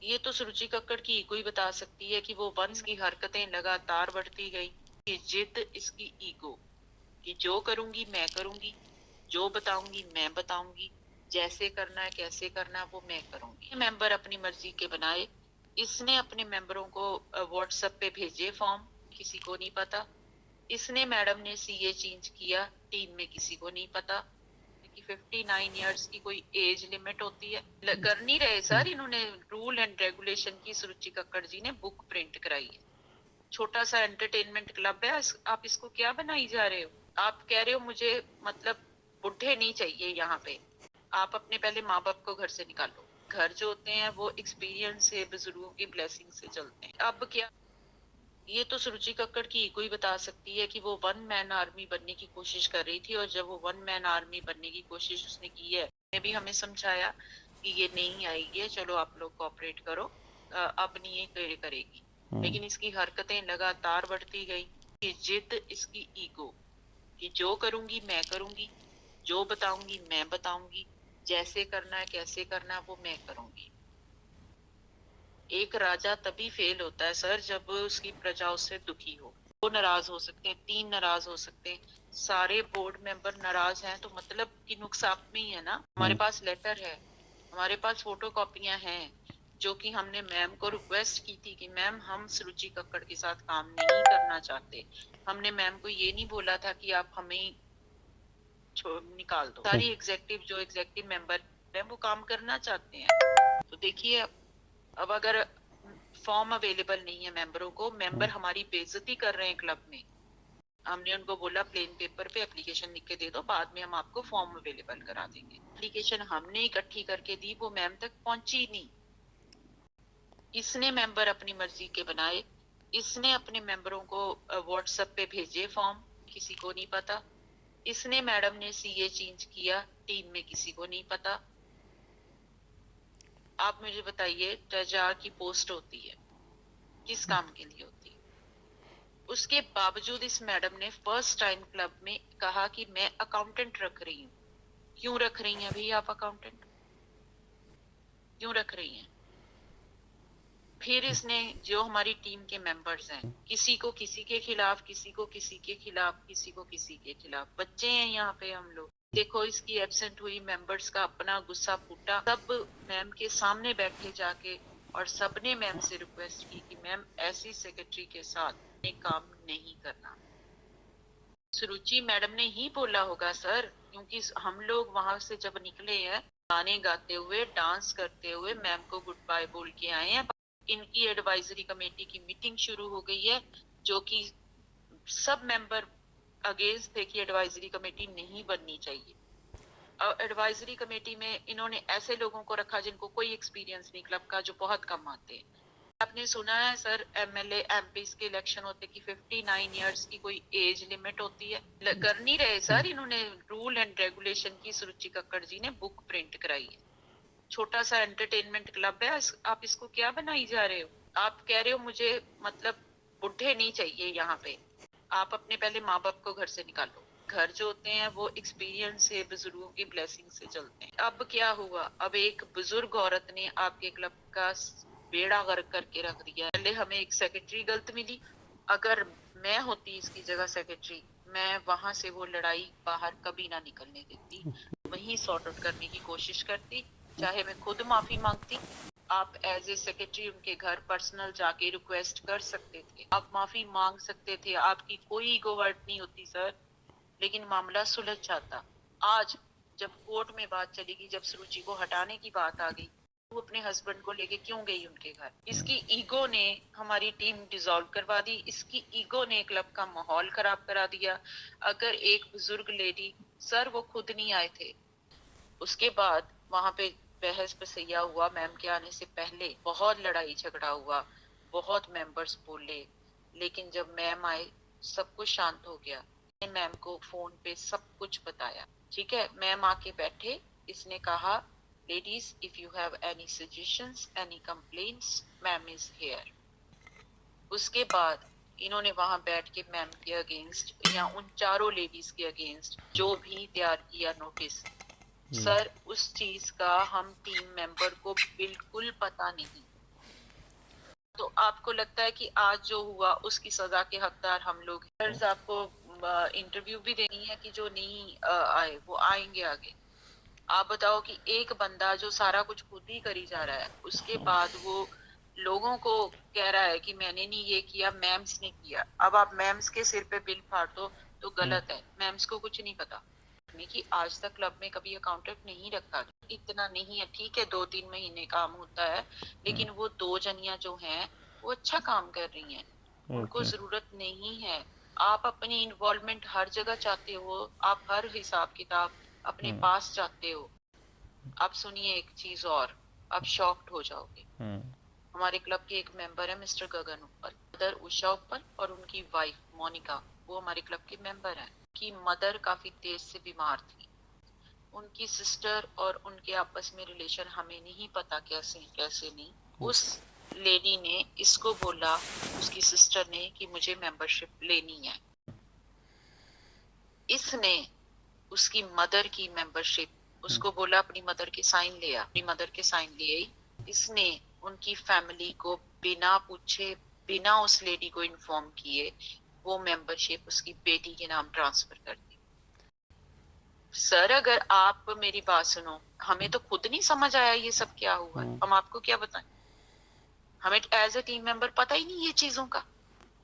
ये तो सुरुचि कक्कड़ की ईगो ही बता सकती है कि वो वंश की हरकतें लगातार बढ़ती गई। ये जिद इसकी ईगो कि जो करूंगी मैं करूंगी, जो बताऊंगी मैं बताऊंगी, जैसे करना है कैसे करना है वो मैं करूंगी। मेंबर अपनी मर्जी के बनाए, इसने अपने मेंबरों को व्हाट्सएप पे भेजे फॉर्म, किसी को नहीं पता। इसने मैडम ने सीए चेंज किया, टीम में किसी को नहीं पता कि 59 इयर्स की कोई एज लिमिट होती है। कर नहीं रहे सर, इन्होंने रूल एंड रेगुलेशन की सुरुचि कक्कड़ जी ने बुक प्रिंट कराई है। छोटा सा एंटरटेनमेंट क्लब है, आप इसको क्या बनाई जा रहे हो? आप कह रहे हो मुझे मतलब बुढ़े नहीं चाहिए यहाँ पे। आप अपने पहले माँ बाप को घर से निकालो। घर जो होते हैं वो एक्सपीरियंस से, बुजुर्गों की ब्लेसिंग से चलते हैं। अब क्या, ये तो सुरुचि कक्कड़ की ईगो ही बता सकती है कि वो वन मैन आर्मी बनने की कोशिश कर रही थी, और जब वो वन मैन आर्मी बनने की कोशिश उसने की है, ने भी हमें समझाया कि ये नहीं आएगी, चलो आप लोग कोऑपरेट करो, अब नहीं ये करेगी। लेकिन इसकी हरकतें लगातार बढ़ती गई। ये जिद इसकी ईगो कि जो करूंगी मैं करूंगी, जो बताऊंगी मैं बताऊंगी, जैसे करना है कैसे करना है वो मैं करूंगी। एक राजा तभी फेल होता है सर जब उसकी प्रजा उससे दुखी हो। दो नाराज हो सकते हैं, तीन नाराज हो सकते हैं, सारे बोर्ड मेंबर नाराज हैं तो मतलब कि नुकसान में ही है ना। हमारे पास लेटर है, हमारे पास फोटो कॉपियां हैं, जो कि हमने मैम को रिक्वेस्ट की थी कि मैम हम सुरुचि कक्कड़ के साथ काम नहीं करना चाहते। हमने मैम को ये नहीं बोला था कि आप हमें निकाल दो। सारी एग्जेक्टिव जो एग्जेक्टिव मेंबर है वो काम करना चाहते हैं। तो देखिए, अब अगर फॉर्म अवेलेबल नहीं है मेंबरों को, मेंबर हमारी बेइज्जती कर रहे हैं क्लब में। हमने उनको बोला प्लेन पेपर पे एप्लीकेशन लिख के दे दो, बाद में हम आपको फॉर्म अवेलेबल करा देंगे। एप्लीकेशन हमने इकट्ठी करके दी, वो मैम तक पहुंची नहीं। इसने मेंबर अपनी मर्जी के बनाए, इसने अपने मेंबरों को व्हाट्सएप पे भेजे फॉर्म, किसी को नहीं पता। इसने मैडम ने सीए चेंज किया, टीम में किसी को नहीं पता। आप मुझे बताइए, ट्रेजर की पोस्ट होती है, किस काम के लिए होती है? उसके बावजूद इस मैडम ने फर्स्ट टाइम क्लब में कहा कि मैं अकाउंटेंट रख रही हूँ। क्यों रख रही हैं भैया आप अकाउंटेंट, क्यों रख रही हैं? फिर इसने जो हमारी टीम के मेंबर्स हैं, किसी को किसी के खिलाफ, किसी को किसी के खिलाफ, किसी को किसी के खिलाफ, बच्चे हैं यहाँ पे हम लोग। देखो, इसकी एब्सेंट हुई मेंबर्स का अपना गुस्सा फूटा, सब मैम के सामने बैठे जाके, और सबने मैम से रिक्वेस्ट की कि मैम ऐसी सेक्रेटरी के साथ काम नहीं करना। सुरुचि मैडम ने ही बोला होगा सर, क्योंकि हम लोग वहां से जब निकले हैं गाने गाते हुए, डांस करते हुए, मैम को गुड बाय बोल के आए हैं। इनकी एडवाइजरी कमेटी की मीटिंग शुरू हो गई है, जो कि सब मेंबर अगेंस्ट थे कि एडवाइजरी कमेटी नहीं बननी चाहिए। एडवाइजरी कमेटी में इन्होंने ऐसे लोगों को रखा जिनको कोई एक्सपीरियंस नहीं क्लब का, जो बहुत कम आते हैं। आपने सुना है सर, एमएलए एमपी के इलेक्शन होते कि 59 इयर्स की कोई एज लिमिट होती है। कर नहीं रहे सर, इन्होंने रूल एंड रेगुलेशन की सुरुचि कक्कड़ जी ने बुक प्रिंट कराई है। छोटा सा एंटरटेनमेंट क्लब है, आप इसको क्या बनाई जा रहे हो? आप कह रहे हो मुझे मतलब बुढ़े नहीं चाहिए यहाँ पे। आप अपने पहले माँ बाप को घर से निकालो। घर जो होते हैं वो एक्सपीरियंस से, बुजुर्गों की ब्लेसिंग से चलते हैं। अब क्या हुआ, अब एक बुजुर्ग औरत ने आपके क्लब का बेड़ा गर्क करके रख दिया। पहले हमें एक सेक्रेटरी गलत मिली, अगर मैं होती इसकी जगह सेक्रेटरी, मैं वहां से वो लड़ाई बाहर कभी ना निकलने देती, वहीं सॉर्ट आउट करने की कोशिश करती, चाहे मैं खुद माफी मांगती। आप एज ए सेक्रेटरी उनके घर पर्सनल जाके रिक्वेस्ट कर सकते थे, आप माफी मांग सकते थे, आपकी कोई ईगो हर्ट नहीं होती सर, लेकिन मामला सुलझ जाता। आज जब कोर्ट में बात चलेगी, जब सुरुचि को हटाने की बात आ गई, वो अपने हस्बैंड को लेके क्यों गई उनके घर? इसकी ईगो ने हमारी टीम डिसॉल्व करवा दी, इसकी ईगो ने क्लब का माहौल खराब करा दिया। अगर एक बुजुर्ग लेडी, सर वो खुद नहीं आए थे, उसके बाद वहां पे बहस बसैया हुआ, मैम के आने से पहले बहुत लड़ाई झगड़ा हुआ, बहुत मेंबर्स बोले, लेकिन जब मैम आए सब कुछ शांत हो गया। मैम को फोन पे सब कुछ बताया, ठीक है। मैम आके बैठे, इसने कहा ladies if you have any suggestions, any complaints, ma'am is here. उसके बाद इन्होंने वहां बैठ के मैम के अगेंस्ट या उन चारों लेडीज के अगेंस्ट जो भी तैयार किया नोटिस, सर उस चीज का हम टीम मेंबर को बिल्कुल पता नहीं। तो आपको लगता है कि आज जो हुआ उसकी सजा के हकदार हम लोग हैं। सर आपको इंटरव्यू भी देनी है कि जो नहीं आए वो आएंगे आगे। आप बताओ कि एक बंदा जो सारा कुछ खुद ही करी जा रहा है, उसके बाद वो लोगों को कह रहा है कि मैंने नहीं ये किया, मैम्स ने किया। अब आप मैम्स के सिर पे बिल फाड़ दो तो गलत है। मैम्स को कुछ नहीं पता कि आज तक क्लब में कभी अकाउंटेंट नहीं रखा, इतना नहीं है। ठीक है 2-3 महीने काम होता है, लेकिन वो 2 जनियां जो हैं वो अच्छा काम कर रही हैं, उनको जरूरत नहीं है। आप अपनी इन्वॉल्वमेंट हर जगह चाहते हो, आप हर हिसाब किताब अपने पास चाहते हो। आप सुनिए एक चीज और, आप शॉक्ड हो जाओगे। हमारे क्लब के एक मेंबर है मिस्टर गगन उप्पल, मदर उषा उप्पल और उनकी वाइफ मोनिका, वो हमारे क्लब के मेंबर हैं। की मदर काफी देर से बीमार थी। उनकी सिस्टर और उनके आपस में रिलेशन हमें नहीं पता कैसे कैसे नहीं। उस लेडी ने इसको बोला, उसकी सिस्टर ने, कि मुझे मेंबरशिप लेनी है। इसने उसकी मदर की मेंबरशिप, उसको बोला अपनी मदर के साइन ले आ, अपनी मदर के साइन ले आई। इसने उनकी फैमिली को बिना पूछे, बिना उस लेडी को इन्फॉर्म किए वो मेंबरशिप उसकी बेटी के नाम ट्रांसफर कर दी। सर अगर आप मेरी बात सुनो, हमें तो खुद नहीं समझ आया ये सब क्या हुआ, हम आपको क्या बताएं। हमें एज ए टीम मेंबर पता ही नहीं ये चीजों का।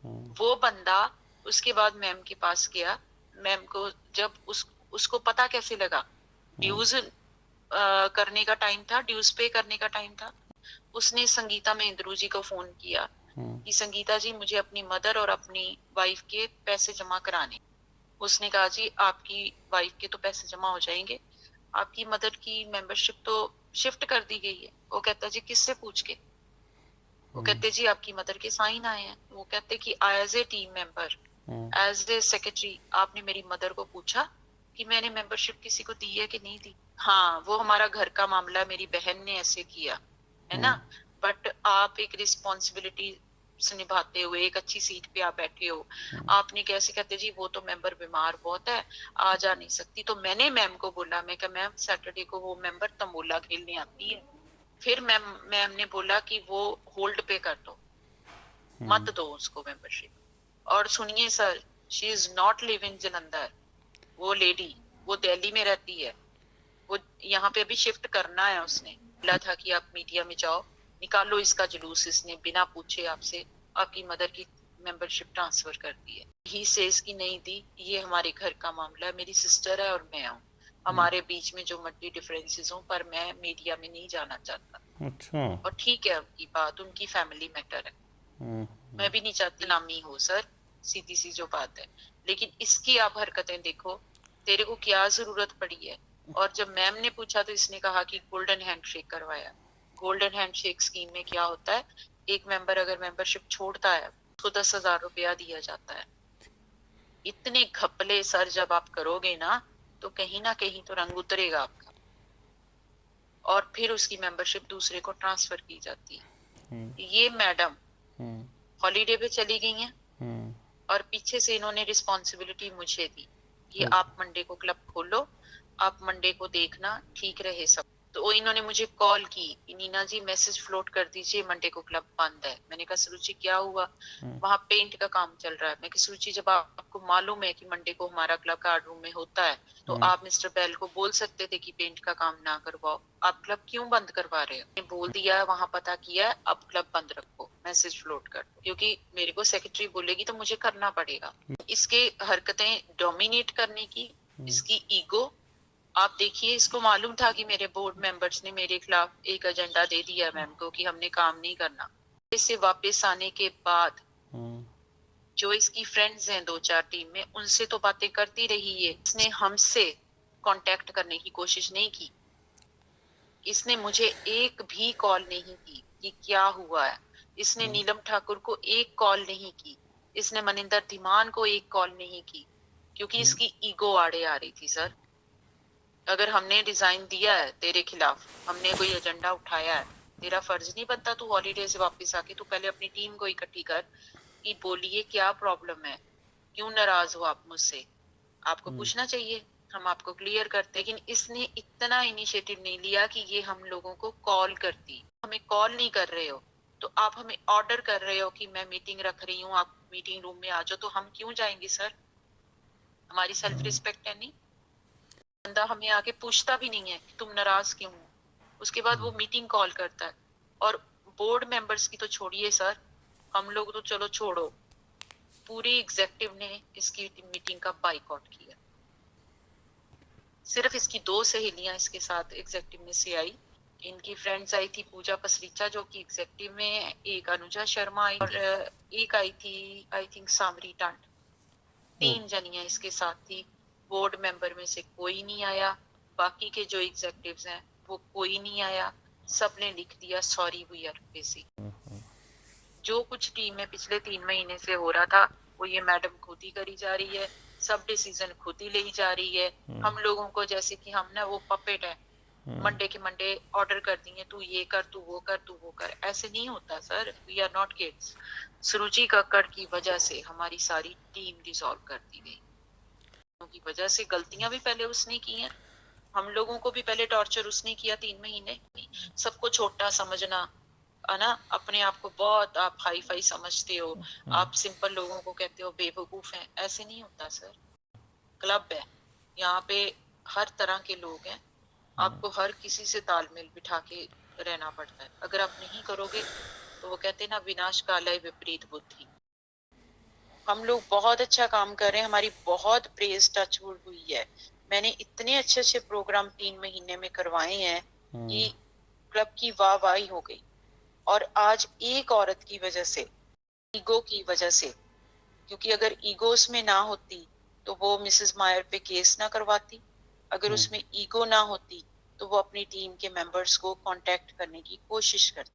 वो बंदा उसके बाद मैम के पास गया। मैम को जब उसको पता कैसे लगा, ड्यूज करने का टाइम था, ड्यूज पे करने का टाइम था। उसने संगीता महेंद्रू जी को फोन किया कि संगीता जी मुझे अपनी मदर और अपनी वाइफ के पैसे जमा कराने। उसने कहा जी आपकी वाइफ के तो पैसे जमा हो जाएंगे, आपकी मदर की मेंबरशिप तो शिफ्ट कर दी गई है। वो कहता जी किससे पूछ के? वो कहते जी आपकी मदर के साइन आए हैं। वो कहते कि as a team member, as a secretary, आपने मेरी मदर को पूछा कि मैंने मेंबरशिप किसी को दी है कि नहीं दी? हाँ वो हमारा घर का मामला, मेरी बहन ने ऐसे किया है ना, बट आप एक रिस्पॉन्सिबिलिटी निभाते हुए एक अच्छी सीट पे आप बैठे हो, आपने कैसे? कहते जी वो तो मेंबर बीमार बहुत है, आ जा नहीं सकती। तो मैंने मैम को बोला, मैं कहा मैम सैटरडे को वो मेंबर तंबोला खेलने आती है। फिर मैम ने बोला कि वो होल्ड पे कर दो, मत दो उसको मेंबरशिप। और सुनिए sir, she is not live in Jalandhar. वो लेडी वो दिल्ली में रहती है, वो यहाँ पे अभी शिफ्ट करना है। उसने बोला था कि आप मीडिया में जाओ, निकालो इसका जुलूस। इसने बिना पूछे आपसे आपकी मदर की मेंबरशिप ट्रांसफर कर दी है। ही सेज की नहीं दी, ये हमारे घर का मामला है, मेरी सिस्टर है और मैं हूँ, हमारे बीच में जो मल्टी डिफरेंसेस हो, पर मैं मीडिया में नहीं जाना चाहता। अच्छा। और ठीक है उनकी बात, उनकी फैमिली मैटर है, मैं भी नहीं चाहती नामी हो सर, सीधी सी जो बात है। लेकिन इसकी आप हरकतें देखो, तेरे को क्या जरूरत पड़ी है? और जब मैम ने पूछा तो इसने कहा कि गोल्डन हैंडशेक करवाया। गोल्डन हैंडशेक स्कीम में क्या होता है, एक मेंबर अगर मेंबरशिप छोड़ता है उसको 10,000 रुपया दिया जाता है। इतने घपले सर जब आप करोगे ना तो कहीं तो रंग उतरेगा आपका। और फिर उसकी मेंबरशिप दूसरे को ट्रांसफर की जाती है। ये मैडम हॉलीडे पे चली गई हैं और पीछे से इन्होंने रिस्पॉन्सिबिलिटी मुझे दी कि आप मंडे को क्लब खोलो, आप मंडे को देखना ठीक रहे सब। तो इन्होंने मुझे कॉल की कि नीना जी मैसेज फ्लोट कर दीजिए मंडे को क्लब बंद है। मैंने कहा सुरुचि क्या हुआ? वहां पेंट का काम चल रहा है। मैं कहा सुरुचि जब आपको मालूम है कि मंडे को हमारा क्लब कार्ड रूम में होता है तो आप मिस्टर बेल को बोल सकते थे कि पेंट का काम ना करवाओ, आप क्लब क्यों बंद करवा रहे हो? बोल दिया, वहां पता किया, अब क्लब बंद रखो, मैसेज फ्लोट कर दो, क्योंकि मेरे को सेक्रेटरी बोलेगी तो मुझे करना पड़ेगा। इसके हरकतें डोमिनेट करने की, इसकी ईगो आप देखिए। इसको मालूम था कि मेरे बोर्ड मेंबर्स ने मेरे खिलाफ एक एजेंडा दे दिया मैम को कि हमने काम नहीं करना। इससे वापस आने के बाद जो इसकी फ्रेंड्स हैं 2-4 टीम में, उनसे तो बातें करती रही है। इसने हमसे कांटेक्ट करने की कोशिश नहीं की। इसने मुझे एक भी कॉल नहीं की कि क्या हुआ है। इसने नीलम ठाकुर को एक कॉल नहीं की। इसने मनिंदर धीमान को एक कॉल नहीं की, क्योंकि इसकी ईगो आड़े आ रही थी। सर अगर हमने डिजाइन दिया है तेरे खिलाफ, हमने कोई एजेंडा उठाया है, तेरा फर्ज नहीं बनता तू हॉलीडे से वापस आके तू पहले अपनी टीम को इकट्ठी कर कि बोलिए क्या प्रॉब्लम है, क्यों नाराज हो आप मुझसे? आपको पूछना चाहिए, हम आपको क्लियर करते। लेकिन इसने इतना इनिशिएटिव नहीं लिया कि ये हम लोगों को कॉल करती। हमें कॉल नहीं कर रहे हो तो आप हमें ऑर्डर कर रहे हो कि मैं मीटिंग रख रही हूँ, आप मीटिंग रूम में आ जाओ, तो हम क्यों जाएंगे सर? हमारी सेल्फ रिस्पेक्ट है नहीं? बंदा हमें आके पूछता भी नहीं है कि तुम नाराज क्यों हो, उसके बाद वो मीटिंग कॉल करता है। और बोर्ड मेंबर्स की तो छोड़िए सर, हम लोग तो चलो छोड़ो, पूरी एग्जेक्टिव ने इसकी मीटिंग का बाइकआउट किया। सिर्फ इसकी 2 सहेलियां इसके साथ एग्जेक्टिव में से आई। इनकी फ्रेंड्स आई थी पूजा पसरीचा जो कि एग्जेक्टिव में है, एक अनुजा शर्मा आई और एक आई थी आई थिंक सामरी टांड। 3 जनियां इसके साथ थी। बोर्ड मेंबर में से कोई नहीं आया, बाकी के जो एग्जेक्टिव्स हैं वो कोई नहीं आया। सबने लिख दिया सॉरी वी आर बिजी। जो कुछ टीम में पिछले 3 महीने से हो रहा था वो ये मैडम खुद ही करी जा रही है, सब डिसीजन खुद ही ली जा रही है। हम लोगों को जैसे कि हम ना वो पपेट है, मंडे के मंडे ऑर्डर कर दिए, तू ये कर, तू वो कर, तू वो कर। ऐसे नहीं होता sir, we are not kids. Suruchi Kakkar की वजह से हमारी सारी टीम डिसॉल्व कर दी गई, की वजह से। गलतियां भी पहले उसने की हैं, हम लोगों को भी पहले टॉर्चर उसने किया 3 महीने। सबको छोटा समझना है ना, अपने आप को बहुत आप हाई फाई समझते हो, आप सिंपल लोगों को कहते हो बेवकूफ हैं। ऐसे नहीं होता सर, क्लब है, यहाँ पे हर तरह के लोग हैं, आपको हर किसी से तालमेल बिठा के रहना पड़ता है। अगर आप नहीं करोगे तो वो कहते हैं ना, विनाश काल विपरीत बुद्धि। हम लोग बहुत अच्छा काम कर रहे हैं, हमारी बहुत प्रेज टचवुड हुई है। मैंने इतने अच्छे अच्छे प्रोग्राम 3 महीने में करवाए हैं कि क्लब की वाहवाही हो गई। और आज एक औरत की वजह से, ईगो की वजह से, क्योंकि अगर ईगो उसमें ना होती तो वो मिसेस मायर पे केस ना करवाती, अगर उसमें ईगो ना होती तो वो अपनी टीम के मेंबर्स को कांटेक्ट करने की कोशिश करती।